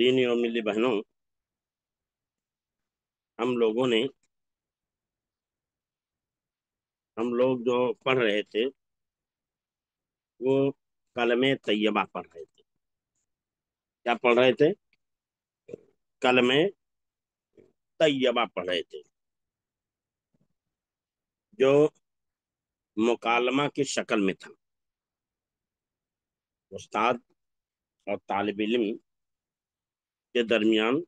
दीनी और मिली बहनों, हम लोगों ने हम लोग जो पढ़ रहे थे वो कलमे तैयबा पढ़ रहे थे। क्या पढ़ रहे थे? कलमे तैयबा पढ़ रहे थे, जो मुकालमा की शक्ल में था। उस्ताद और तालिब इल्म के दरमियान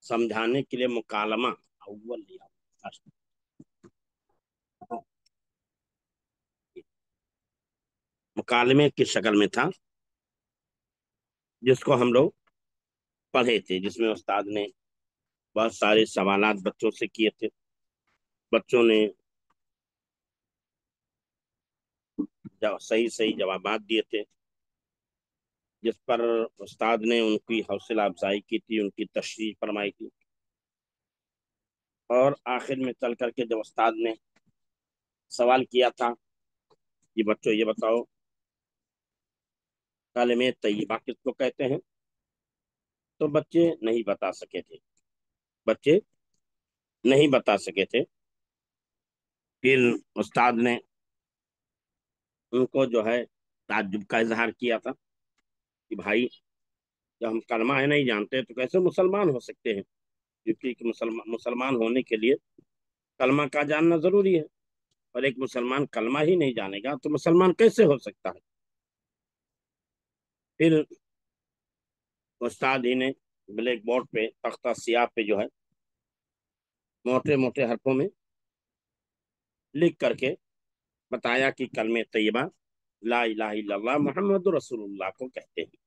समझाने के लिए मुकालमा अव्वल लिया, मुकालमे की शक्ल में था, जिसको हम लोग पढ़े थे, जिसमें उस्ताद ने बहुत सारे सवालात बच्चों से किए थे। बच्चों ने सही सही जवाबात दिए थे, जिस पर उस्ताद ने उनकी हौसला अफजाई की थी, उनकी तशरीह फरमाई थी। और आखिर में चल करके जब उस्ताद ने सवाल किया था कि बच्चों ये बताओ, कलमे तैयबा किसको कहते हैं, तो बच्चे नहीं बता सके थे। बच्चे नहीं बता सके थे। फिर उस्ताद ने उनको जो है ताज्जुब का इजहार किया था कि भाई, जब हम कलमा है नहीं जानते तो कैसे मुसलमान हो सकते हैं, क्योंकि मुसलमान होने के लिए कलमा का जानना जरूरी है। और एक मुसलमान कलमा ही नहीं जानेगा तो मुसलमान कैसे हो सकता है। फिर उस्ताद ही ने ब्लैक बोर्ड पे, तख्ता सियाह पे जो है मोटे मोटे हरफों में लिख करके बताया कि कलमे तैयबा ला इलाहा इल्लल्लाह मुहम्मद रसूलुल्लाह को कहते हैं।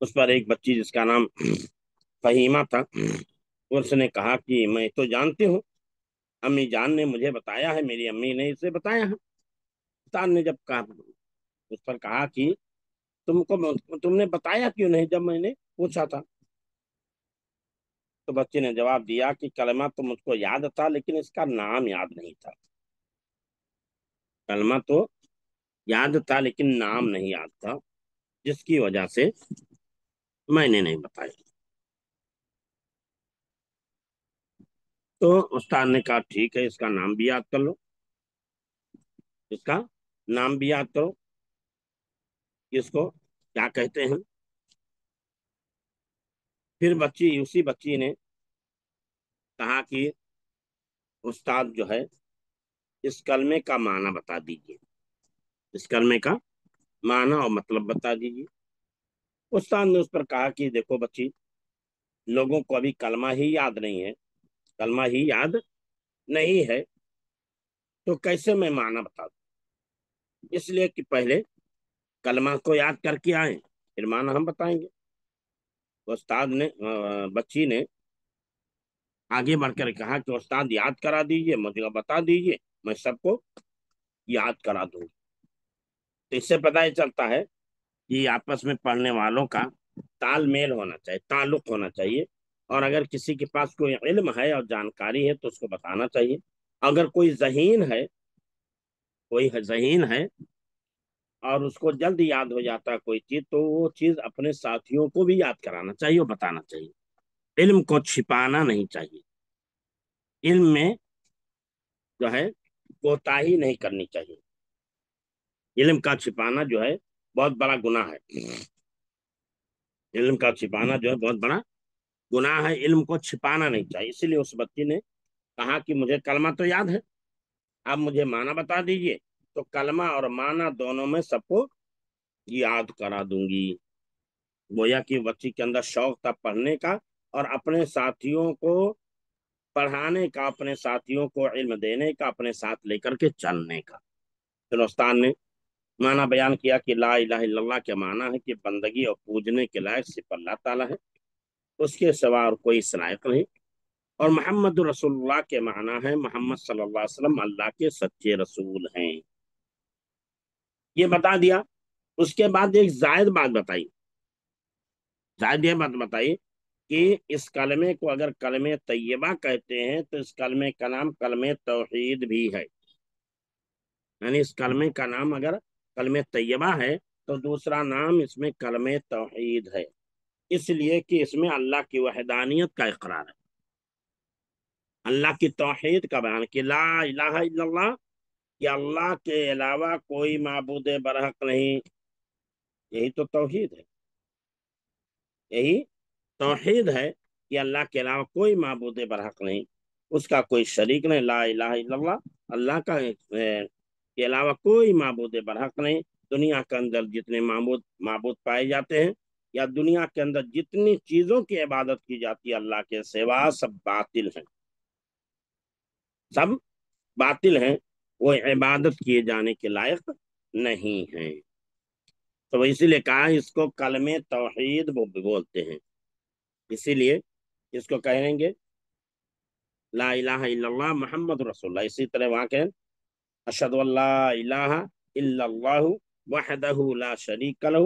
उस पर एक बच्ची जिसका नाम फहीमा था, उसने कहा कि मैं तो जानती हूँ, अम्मी जान ने मुझे बताया है, मेरी अम्मी ने इसे बताया है। उस्ताद ने जब कहा, उस पर कहा कि तुमने बताया क्यों नहीं जब मैंने पूछा था। तो बच्चे ने जवाब दिया कि कलमा तो मुझको याद था, लेकिन इसका नाम याद नहीं था। कलमा तो याद था लेकिन नाम नहीं याद था, जिसकी वजह से मैंने नहीं बताया। तो उस्ताद ने कहा ठीक है, इसका नाम भी याद कर लो, इसका नाम भी याद करो, इसको क्या कहते हैं। फिर उसी बच्ची ने कहा कि उस्ताद जो है, इस कलमे का माना बता दीजिए, इस कलमे का माना और मतलब बता दीजिए। उस्ताद ने उस पर कहा कि देखो बच्ची, लोगों को अभी कलमा ही याद नहीं है, कलमा ही याद नहीं है, तो कैसे मैं माना बता दूं। इसलिए कि पहले कलमा को याद करके आए, फिर माना हम बताएंगे। उस्ताद ने बच्ची ने आगे बढ़कर कहा कि उस्ताद याद करा दीजिए, मुझे बता दीजिए, मैं सबको याद करा दूंगी। तो इससे पता ही चलता है कि आपस में पढ़ने वालों का तालमेल होना चाहिए, ताल्लुक होना चाहिए। और अगर किसी के पास कोई इल्म है और जानकारी है तो उसको बताना चाहिए। अगर कोई जहीन है और उसको जल्द याद हो जाता है कोई चीज, तो वो चीज अपने साथियों को भी याद कराना चाहिए और बताना चाहिए। इल्म को छिपाना नहीं चाहिए। इल्म में जो है कोताही नहीं करनी चाहिए। इल्म का छिपाना जो है बहुत बड़ा गुनाह है। इल्म का छिपाना जो है बहुत बड़ा गुनाह है। इल्म को छिपाना नहीं चाहिए। इसीलिए उस बच्ची ने कहा कि मुझे कलमा तो याद है, आप मुझे माना बता दीजिए, तो कलमा और माना दोनों में सबको याद करा दूंगी। गोया कि बच्ची के अंदर शौक था पढ़ने का और अपने साथियों को पढ़ाने का, अपने साथियों को इल्म देने का, अपने साथ लेकर के चलने का। फिर उस्ताद ने माना बयान किया कि ला इलाहा इल्लल्लाह के माना है कि बंदगी और पूजने के लायक सिर्फ अल्लाह ताला है, उसके सिवा और कोई इस लायक नहीं। और मोहम्मद रसूलुल्लाह के माना है मोहम्मद सल्लल्लाहु अलैहि वसल्लम अल्लाह के सच्चे रसूल हैं। ये बता दिया। उसके बाद एक जायद बात बताई। जायद ये बात बताई कि इस कलमे को अगर कलमे तैयबा कहते हैं तो इस कलमे का नाम कलमे तौहीद भी है। यानी इस कलमे का नाम अगर कलमे तैयबा है تو دوسرا نام اس میں کلمہ توحید ہے، اس لیے کہ اس میں اللہ کی وحدانیت کا اقرار ہے، اللہ کی توحید کا بیان کہ لا الہ الا اللہ، کہ اللہ کے علاوہ کوئی معبود برحق نہیں، یہی تو توحید ہے، یہی توحید ہے کہ اللہ کے علاوہ کوئی معبود برحق نہیں، اس کا کوئی شریک نہیں، لا الہ الا اللہ، اللہ کا کے علاوہ کوئی معبود برحق نہیں۔ دنیا کے اندر جتنے معبود پائے جاتے ہیں، یا دنیا کے اندر جتنی چیزوں کی عبادت کی جاتی ہے اللہ کے سوا، سب باطل ہیں، سب باطل ہیں، وہ عبادت کیے جانے کے لائق نہیں ہیں۔ تو اسی لیے کہا اس کو کلمہ توحید وہ بولتے ہیں، اسی لیے اس کو کہیں گے لا الہ الا اللہ محمد رسول اللہ۔ اسی طرح وہاں کہ اشہد ان لا الہ الا اللہ وحدہ لا شریک لہ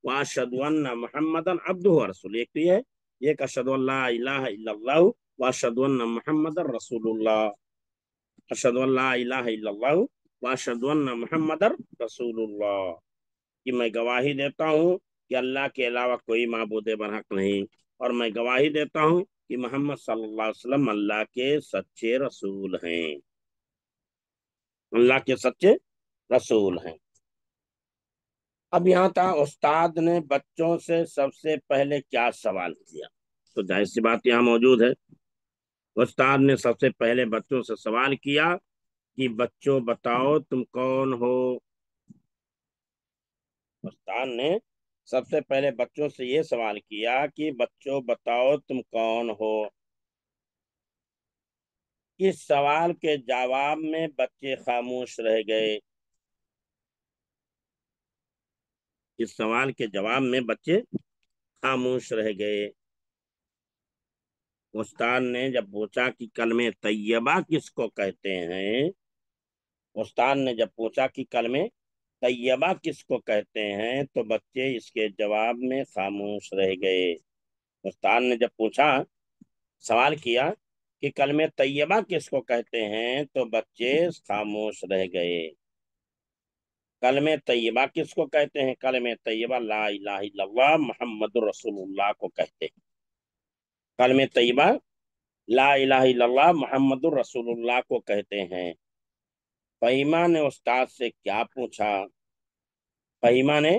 واشہد ان محمدا عبدہ ورسولہ، ایک تو یہ ہے، ایک اشہد ان لا الہ الا اللہ واشہد ان محمد رسول اللہ، اشہد ان لا الہ الا اللہ واشہد ان محمد رسول اللہ، کہ میں گواہی دیتا ہوں کہ اللہ کے علاوہ کوئی معبود برحق نہیں، اور میں گواہی دیتا ہوں کہ محمد صلی اللہ علیہ وسلم اللہ کے سچے رسول ہیں، اللہ کے سچے رسول ہیں۔ اب یہاں تھا استاد نے بچوں سے سب سے پہلے کیا سوال کیا، تو ظاہر سی بات یہاں موجود ہے، استاد نے سب سے پہلے بچوں سے سوال کیا کہ بچوں بتاؤ تم کون ہو۔ استاد نے سب سے پہلے بچوں سے یہ سوال کیا کہ بچوں بتاؤ تم کون ہو۔ اس سوال کے جواب میں بچے خاموش رہ گئے، اس سوال کے جواب میں بچے خاموش رہ گئے۔ استاد نے جب پوچھا کہ کلمہ طیبہ کس کو کہتے ہیں، استاد نے جب پوچھا کہ کلمہ طیبہ کس کو کہتے ہیں، تو بچے اس کے جواب میں خاموش رہ گئے۔ استاد نے جب پوچھا، سوال کیا کہ کلمہ طیبہ کس کو کہتے ہیں، تو بچے خاموش رہ گئے۔ کلمہ طیبہ کس کو کہتے ہیں؟ کلمہ طیبہ لا الہ الا اللہ محمد رسول اللہ کو کہتے ہیں۔ کلمہ طیبہ لا الہ الا اللہ محمد رسول اللہ کو کہتے ہیں۔ فہیمہ نے استاد سے کیا پوچھا؟ فہیمہ نے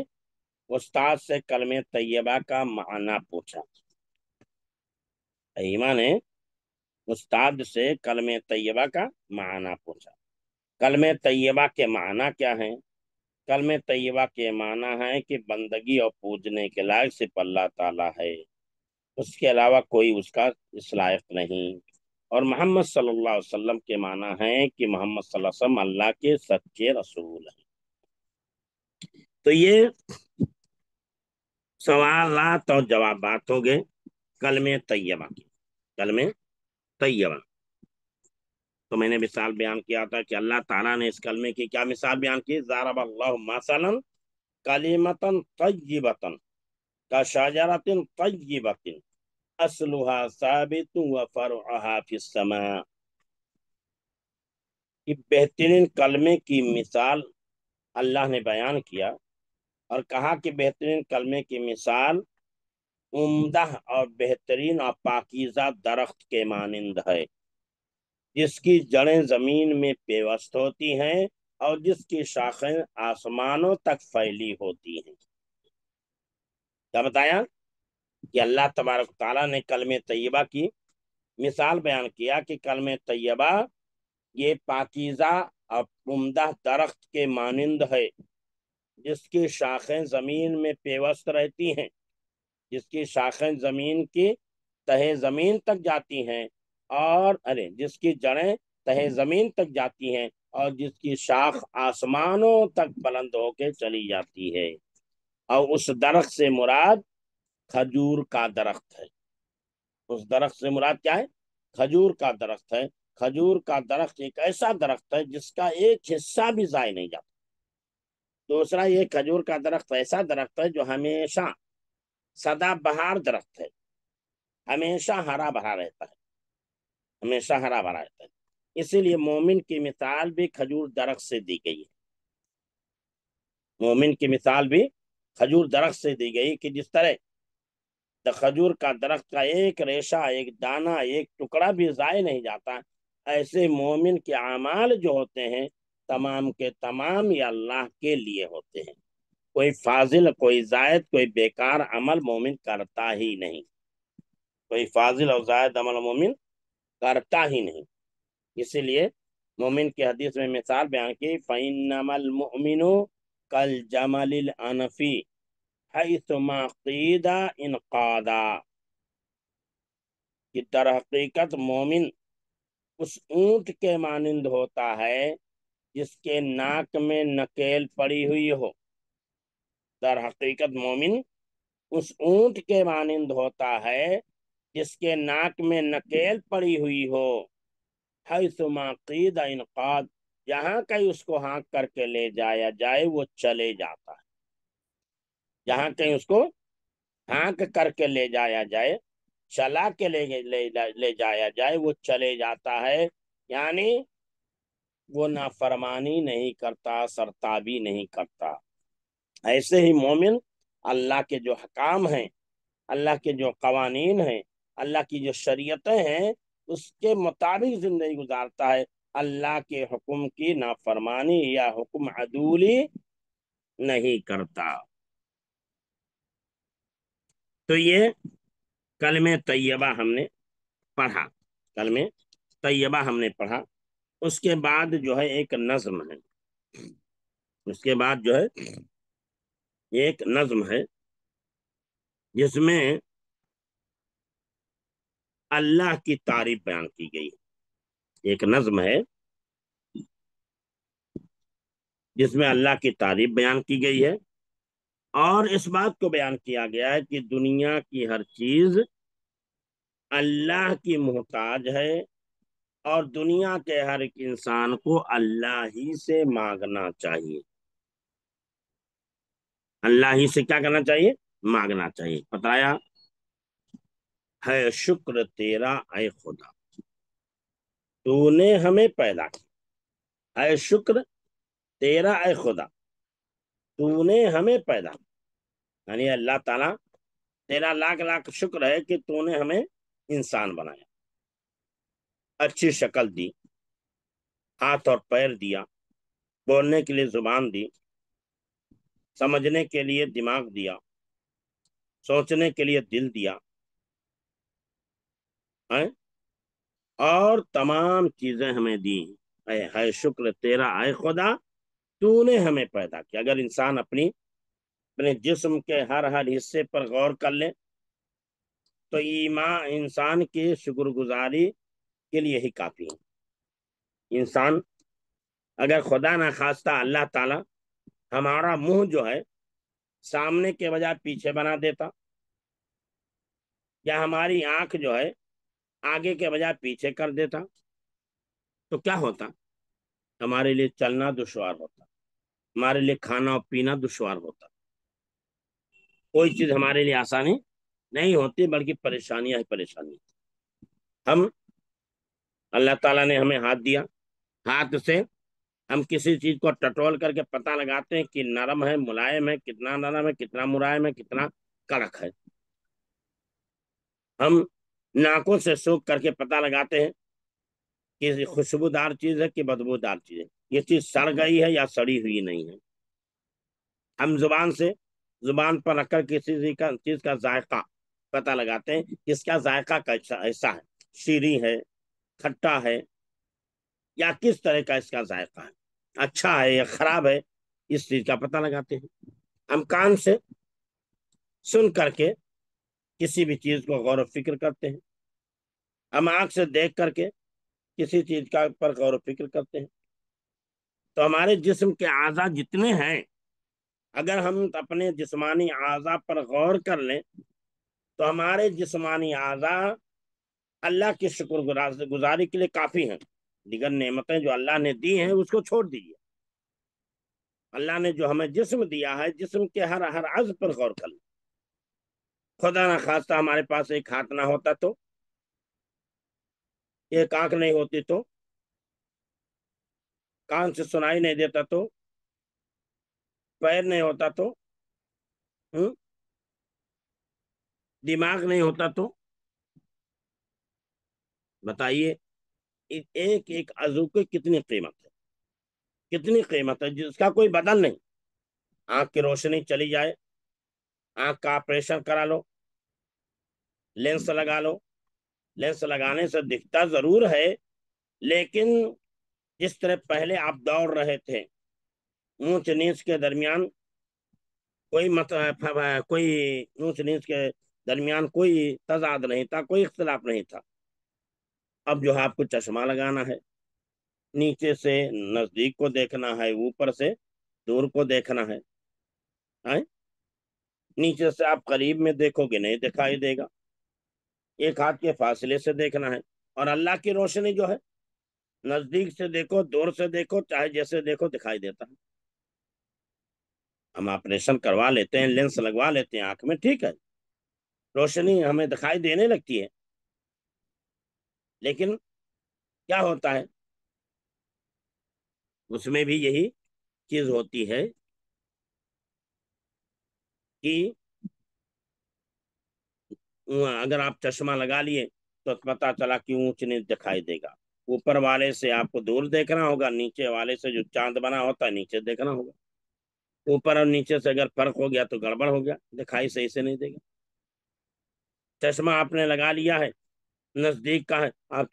استاد سے کلمہ طیبہ کا معنی پوچھا۔ فہیمہ نے استاد سے کلمہ طیبہ کا معنی پوچھا۔ کلمہ طیبہ کے معنی کیا ہیں؟ کلمہ طیبہ کے معنی ہے کہ بندگی اور پوجنے کے لائق صرف اللہ تعالیٰ ہے، اس کے علاوہ کوئی اس کا اس لائق نہیں، اور محمد صلی اللہ علیہ وسلم کے معنی ہے کہ محمد صلی اللہ علیہ وسلم اللہ کے سچے رسول ہیں۔ تو یہ سوالات اور جوابات ہو گئے کلمہ طیبہ کی۔ کلمہ طیبہ تو میں نے مثال بیان کیا تھا کہ اللہ تعالیٰ نے اس کلمے کی کیا مثال بیان کی، ضرب اللہ مثلا کلمۃ طیبۃ کشجرۃ طیبۃ اصلها ثابت وفرعها فی السماء، کہ بہترین کلمے کی مثال اللہ نے بیان کیا، اور کہا کہ بہترین کلمے کی مثال عمدہ اور بہترین اور پاکیزہ درخت کے مانند ہے، جس کی جڑیں زمین میں پیوست ہوتی ہیں اور جس کی شاخیں آسمانوں تک پھیلی ہوتی ہیں۔ کیا بتایا کہ اللہ تبارک تعالیٰ نے کلمہ طیبہ کی مثال بیان کیا کہ کلمہ طیبہ یہ پاکیزہ اور عمدہ درخت کے مانند ہے، جس کی شاخیں زمین میں پیوست رہتی ہیں، جس کی شاخیں زمین کی تہہ زمین تک جاتی ہیں، اور جس کی جڑیں تہہ زمین تک جاتی ہیں، اور جس کی شاخ آسمانوں تک بلند ہو کے چلی جاتی ہے، اور اس درخت سے مراد کھجور کا درخت ہے۔ اس درخت سے مراد کیا ہے؟ کھجور کا درخت ہے۔ کھجور کا درخت ایک ایسا درخت ہے جس کا ایک حصہ بھی ضائع نہیں جاتا۔ دوسرا، یہ کھجور کا درخت ایسا درخت ہے جو ہمیشہ سدا بہار درخت ہے، ہمیشہ ہرا بھرا رہتا ہے، ہمیشہ ہرا بھرا رہتا ہے۔ اسی لیے مومن کی مثال بھی کھجور درخت سے دی گئی ہے، مومن کی مثال بھی खजूर दरख्त से दी गई कि जिस तरह खजूर का दरख्त का एक रेशा, एक दाना, एक टुकड़ा भी ज़ाय नहीं जाता, ऐसे मोमिन के अमाल जो होते हैं तमाम के तमाम ये अल्लाह के लिए होते हैं। कोई फाजिल, कोई जायद, कोई बेकार अमल मोमिन करता ही नहीं। कोई फाजिल और जायद अमल मोमिन करता ही नहीं। इसीलिए मोमिन की हदीस में मिसाल बयान की, फ़इन्नमल मुमिनु कल जमलिल अनफी हैसुमा क़ीदा इनक़ादा, कि दर हकीकत मोमिन उस ऊंट के मानिंद होता है जिसके नाक में नकेल पड़ी हुई हो। दर हकीकत मोमिन उस ऊंट के मानिंद होता है जिसके नाक में नकेल पड़ी हुई हो। हैसुमा क़ीदा इनक़ाद, जहां कहीं उसको हाँक करके ले जाया जाए वो चले जाता है। जहां कहीं उसको हाँक करके ले जाया जाए, चला के ले जाया जाए, वो चले जाता है। यानी वो नाफरमानी नहीं करता, सरताबी नहीं करता। ऐसे ही मोमिन अल्लाह के जो हकाम हैं, अल्लाह के जो कवानीन हैं, अल्लाह की जो शरीयतें हैं, उसके मुताबिक जिंदगी गुजारता है। अल्लाह के हुक्म की नाफरमानी या हुक्म अदूली नहीं करता। तो ये कलमे तैयबा हमने पढ़ा, कलमे तैयबा हमने पढ़ा। उसके बाद जो है एक नज्म है, उसके बाद जो है एक नज्म है जिसमें अल्लाह की तारीफ बयान की गई है। एक नज्म है जिसमें अल्लाह की तारीफ बयान की गई है और इस बात को बयान किया गया है कि दुनिया की हर चीज अल्लाह की मोहताज है और दुनिया के हर एक इंसान को अल्लाह ही से मांगना चाहिए। अल्लाह ही से क्या करना चाहिए? मांगना चाहिए। बताया है शुक्र तेरा ऐ खुदा, तूने हमें पैदा किया। है शुक्र तेरा ऐ खुदा, तूने हमें पैदा, यानी अल्लाह ताला तेरा लाख लाख शुक्र है कि तूने हमें इंसान बनाया, अच्छी शक्ल दी, हाथ और पैर दिया, बोलने के लिए जुबान दी, समझने के लिए दिमाग दिया, सोचने के लिए दिल दिया है, और तमाम चीजें हमें दी। है शुक्र तेरा ऐ खुदा, तूने हमें पैदा किया। अगर इंसान अपने जिस्म के हर हर हिस्से पर गौर कर ले तो ईमान इंसान की शुक्रगुजारी के लिए ही काफी है। इंसान अगर खुदा ना खास्ता अल्लाह ताला हमारा मुंह जो है सामने के बजाय पीछे बना देता, या हमारी आंख जो है आगे के बजाय पीछे कर देता, तो क्या होता? हमारे लिए चलना दुश्वार होता, हमारे लिए खाना और पीना दुश्वार होता, कोई चीज हमारे लिए आसानी नहीं होती, बल्कि परेशानियां ही परेशानी। हम अल्लाह ताला ने हमें हाथ दिया, हाथ से हम किसी चीज को टटोल करके पता लगाते हैं कि नरम है, मुलायम है, कितना नरम है, कितना मुलायम है, कितना कड़क है। हम नाकों से सूख करके पता लगाते हैं कि खुशबूदार चीज है कि बदबूदार चीज है, ये चीज सड़ गई है या सड़ी हुई नहीं है। हम जुबान पर रखकर किसी चीज का जायका पता लगाते हैं कि इसका जायका कैसा ऐसा है, शीरी है, खट्टा है, या किस तरह का इसका जायका है, अच्छा है या खराब है, इस चीज का पता लगाते हैं। हम कान से सुन करके किसी भी चीज को गौर फिक्र करते हैं। हम आंख से देख करके किसी चीज का पर गौर फिक्र करते हैं। तो हमारे जिस्म के आज़ा जितने हैं, अगर हम अपने जिस्मानी आज़ा पर गौर कर लें तो हमारे जिस्मानी आज़ा अल्लाह की शुक्र गुजारी के लिए काफी हैं। दिगर नेमतें जो अल्लाह ने दी हैं उसको छोड़ दीजिए। अल्लाह ने जो हमें जिस्म दिया है, जिस्म के हर हर अज़ पर गौर कर लें। खुदा ना खास्ता हमारे पास एक हाथ ना होता तो, एक आंख नहीं होती तो, कान से सुनाई नहीं देता तो, पैर नहीं होता तो, दिमाग नहीं होता तो बताइए, एक एक अज़ू की कितनी कीमत है, कितनी कीमत है जिसका कोई बदल नहीं। आंख की रोशनी चली जाए, आंख का ऑपरेशन करा लो, लेंस लगा लो, लेंस लगाने से दिखता जरूर है, लेकिन जिस तरह पहले आप दौड़ रहे थे, ऊंच नीच के दरमियान कोई कोई ऊंच नीच के दरमियान कोई तजाद नहीं था, कोई इख्तिलाफ नहीं था। अब जो है आपको चश्मा लगाना है, नीचे से नजदीक को देखना है, ऊपर से दूर को देखना है? नीचे से आप करीब में देखोगे नहीं दिखाई देगा, एक हाथ के फासले से देखना है। और अल्लाह की रोशनी जो है, नजदीक से देखो दूर से देखो चाहे जैसे देखो दिखाई देता है। हम ऑपरेशन करवा लेते हैं, लेंस लगवा लेते हैं आंख में, ठीक है, रोशनी हमें दिखाई देने लगती है, लेकिन क्या होता है, उसमें भी यही चीज होती है कि अगर आप चश्मा लगा लिए तो पता चला कि ऊंच नीच दिखाई देगा, ऊपर वाले से आपको दूर देखना होगा, नीचे वाले से जो चांद बना होता है नीचे देखना होगा। ऊपर और नीचे से अगर फर्क हो गया तो गड़बड़ हो गया, दिखाई सही से नहीं देगा। चश्मा आपने लगा लिया है, नजदीक का है, आप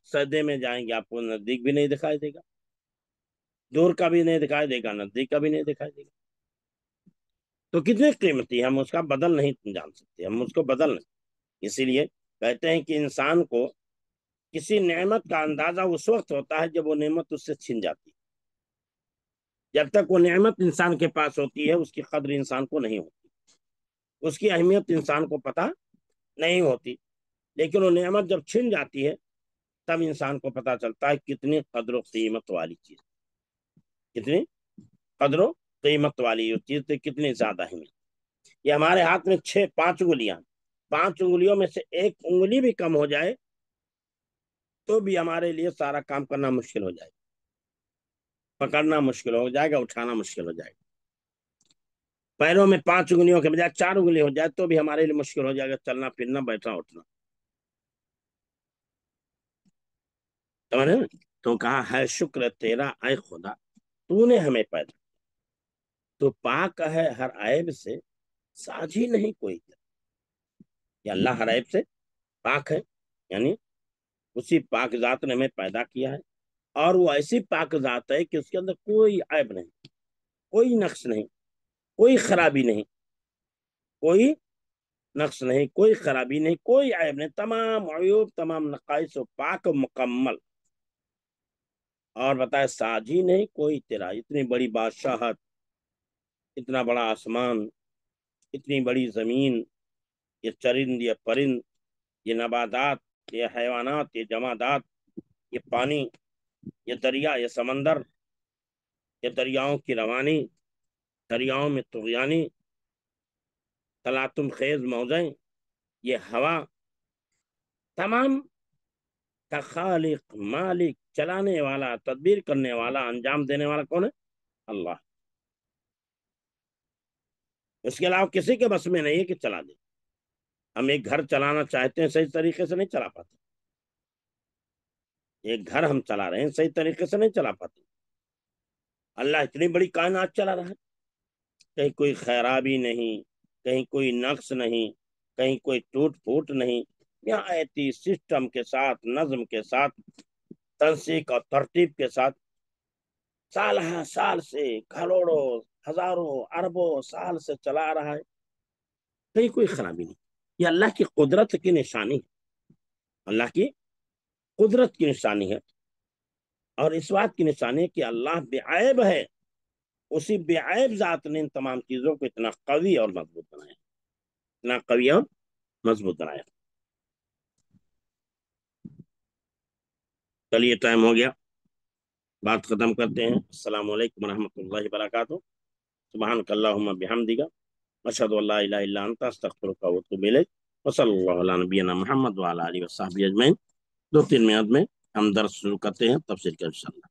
सर्दे में जाएंगे आपको नजदीक भी नहीं दिखाई देगा, दूर का भी नहीं दिखाई देगा, नजदीक का भी नहीं दिखाई देगा। तो कितनी कीमती है, हम उसका बदल नहीं जान सकते, हम उसको बदल नहीं। इसीलिए कहते हैं कि इंसान को किसी नेमत का अंदाजा उस वक्त होता है जब वो नेमत उससे छिन जाती है। जब तक वो नेमत इंसान के पास होती है उसकी कद्र इंसान को नहीं होती, उसकी अहमियत इंसान को पता नहीं होती। लेकिन वो नेमत जब छिन जाती है तब इंसान को पता चलता है कितनी कद्र कीमत वाली चीज, कितनी कद्र कीमत वाली चीज तो कितनी ज्यादा अहमियत। ये हमारे हाथ में छह पांच उंगलियां, पांच उंगलियों में से एक उंगली भी कम हो जाए तो भी हमारे लिए सारा काम करना मुश्किल हो जाएगा, पकड़ना मुश्किल हो जाएगा, उठाना मुश्किल हो जाएगा। पैरों में पांच उंगलियों के बजाय चार उंगली हो जाए तो भी हमारे लिए मुश्किल हो जाएगा, चलना फिरना बैठना उठना। समझे ना? तो कहा है शुक्र तेरा ऐ खुदा, तूने हमें पैदा, तो पाक है हर ऐब से, साझी नहीं कोई। या अल्लाह हर ऐब से पाक है, यानी उसी पाक जात ने हमें पैदा किया है, और वो ऐसी पाक जात है कि उसके अंदर कोई ऐब नहीं, कोई नक्श नहीं, कोई खराबी नहीं, कोई नक्श नहीं, कोई खराबी नहीं, कोई ऐब नहीं, तमाम अयूब तमाम नकाइस पाक मुकम्मल। और बताए साझी नहीं कोई तेरा, इतनी बड़ी बादशाहत, इतना बड़ा आसमान, इतनी बड़ी जमीन, ये चरिंद, ये परिंद, ये नबादात, ये हैवानात, ये जमादात, ये पानी, ये दरिया, ये समंदर, ये दरियाओं की रवानी, दरियाओं में तुगयानी, तलातुम खेज मौजें, ये हवा, तमाम का खालिक मालिक चलाने वाला तदबीर करने वाला अंजाम देने वाला कौन है? अल्लाह। उसके अलावा किसी के बस में नहीं है कि चला दे। हम एक घर चलाना चाहते हैं, सही तरीके से नहीं चला पाते, एक घर हम चला रहे हैं सही तरीके से नहीं चला पाते। अल्लाह इतनी बड़ी कायनात चला रहा है, कहीं कोई खराबी नहीं, कहीं कोई नक्श नहीं, कहीं कोई टूट फूट नहीं, निहायती सिस्टम के साथ, नज्म के साथ, तंसीक और तरतीब के साथ साल साल से, करोड़ों हजारों अरबों साल से चला रहा है, कहीं कोई खराबी नहीं। ये अल्लाह की कुदरत की निशानी है, अल्लाह की कुदरत की निशानी है। और इस बात की निशानी है कि अल्लाह बेऐब है, उसी बेऐब जात ने इन तमाम चीजों को इतना कवी और मजबूत बनाया, इतना कवी और मजबूत बनाया। चलिए टाइम हो गया, बात खत्म करते हैं। अस्सलाम वालेकुम रहमतुल्लाहि व बरकातुहू। सुब्हानक अल्लाहुम्मा बिहम्दिका, अशहदु अल्ला इलाहा इल्ला अंता, अस्तगफिरुका व अतूबु इलैक। व सल्लल्लाहु अला नबियिना मुहम्मद व अला आलिहि व सहाबिहि अजमईन। 2-3 मिनट में हम दर्स शुरू करते हैं तफसीर का इंशाअल्लाह।